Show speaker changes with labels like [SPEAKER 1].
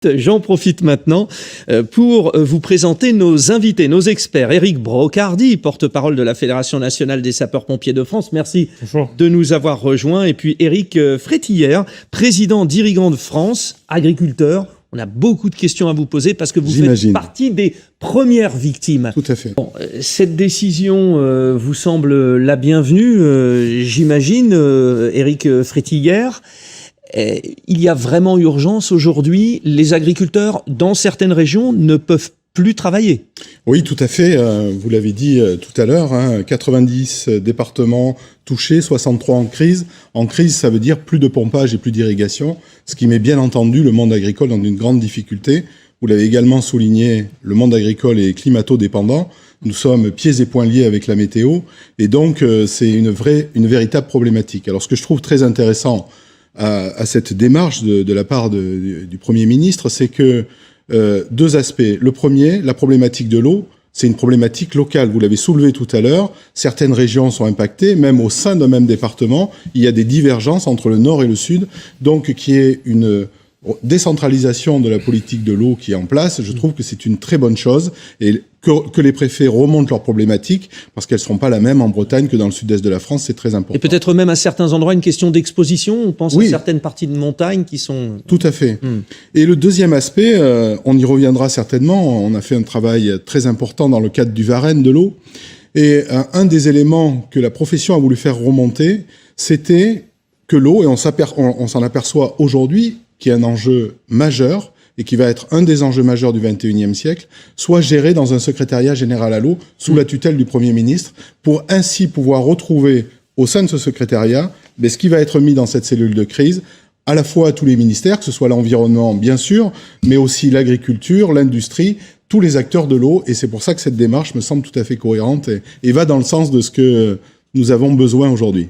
[SPEAKER 1] J'en profite maintenant pour vous présenter nos invités, nos experts. Éric Brocardi, porte-parole de la Fédération nationale des sapeurs-pompiers de France. Merci de nous avoir rejoints. Et puis Éric Frétillère, président d'Irrigans de France, agriculteur. On a beaucoup de questions à vous poser parce que vous faites partie des premières victimes.
[SPEAKER 2] Tout à fait.
[SPEAKER 1] Bon, cette décision vous semble la bienvenue, j'imagine, Éric Frétillère. Il y a vraiment urgence aujourd'hui. Les agriculteurs, dans certaines régions, ne peuvent plus travailler.
[SPEAKER 2] Oui, tout à fait. Vous l'avez dit tout à l'heure, 90 départements touchés, 63 en crise. En crise, ça veut dire plus de pompage et plus d'irrigation, ce qui met bien entendu le monde agricole dans une grande difficulté. Vous l'avez également souligné, le monde agricole est climato-dépendant. Nous sommes pieds et poings liés avec la météo. Et donc, c'est une véritable problématique. Alors, ce que je trouve très intéressant à cette démarche de la part du Premier ministre, c'est que deux aspects. Le premier, la problématique de l'eau, c'est une problématique locale. Vous l'avez soulevé tout à l'heure. Certaines régions sont impactées, même au sein d'un même département. Il y a des divergences entre le nord et le sud. Donc, qu'il y ait une décentralisation de la politique de l'eau qui est en place, je trouve que c'est une très bonne chose. Et que les préfets remontent leurs problématiques, parce qu'elles ne seront pas la même en Bretagne que dans le sud-est de la France, c'est très important.
[SPEAKER 1] Et peut-être même à certains endroits une question d'exposition, on pense à certaines parties de montagne qui sont...
[SPEAKER 2] Tout à fait. Et le deuxième aspect, on y reviendra certainement, on a fait un travail très important dans le cadre du Varenne de l'eau, et un des éléments que la profession a voulu faire remonter, c'était que l'eau, et on s'en aperçoit aujourd'hui, qui est un enjeu majeur, et qui va être un des enjeux majeurs du XXIe siècle, soit géré dans un secrétariat général à l'eau, sous la tutelle du Premier ministre, pour ainsi pouvoir retrouver au sein de ce secrétariat ce qui va être mis dans cette cellule de crise, à la fois à tous les ministères, que ce soit l'environnement bien sûr, mais aussi l'agriculture, l'industrie, tous les acteurs de l'eau, et c'est pour ça que cette démarche me semble tout à fait cohérente et va dans le sens de ce que nous avons besoin aujourd'hui.